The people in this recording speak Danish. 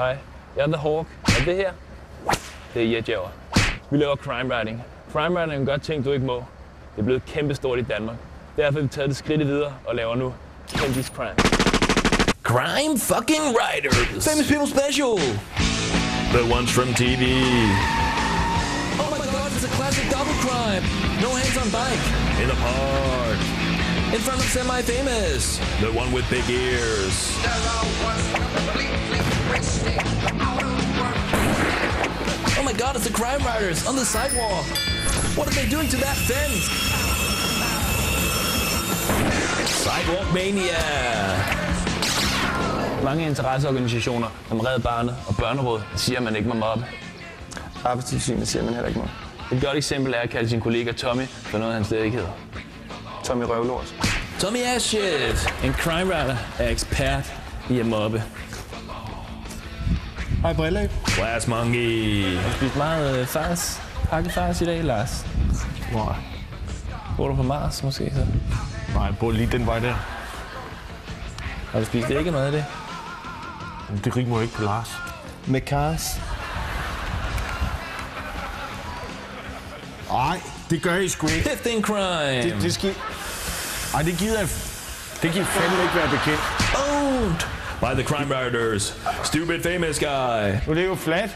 Hej, jeg er The Hawk, og det her, det er Jetjager. Vi laver crime writing. Crime writing er en godt ting, du ikke må. Det er blevet kæmpestort i Danmark. Derfor har vi taget det skridt videre og laver nu Kendis Crime. Crime fucking writers! Famous people special! The ones from TV. Oh my god, it's a classic double crime! No hands on bike. In the park. In front of semi-famous. The one with big ears. Oh my god, it's the crime writers on the sidewalk. What are they doing to that fence? Sidewalk Mania. Mange interesseorganisationer, som Red Barnet og Børnerådet, siger, at man ikke må mobbe. Arbejdstilsynet siger, man heller ikke må. Et godt eksempel er at kalde sin kollega Tommy for noget, han slet ikke hedder. Tommy Røvlort. Tommy ass shit. En crime writer er ekspert i at mobbe. Hej Brille. Glass monkey. Har du spist meget pakket fars i dag, Lars? Nej. Bor du på Mars måske så? Nej, jeg bor lige den vej der. Har du spist ikke noget af det? Det rimer jo ikke på Lars. Med Kars. Nej, det gør I sgu ikke. 15 crime. Det skal... Ej, det gider jeg... Det giver fandme ikke være bekendt. Owned by the crime writers. Stupid famous guy. Nu er det jo flat.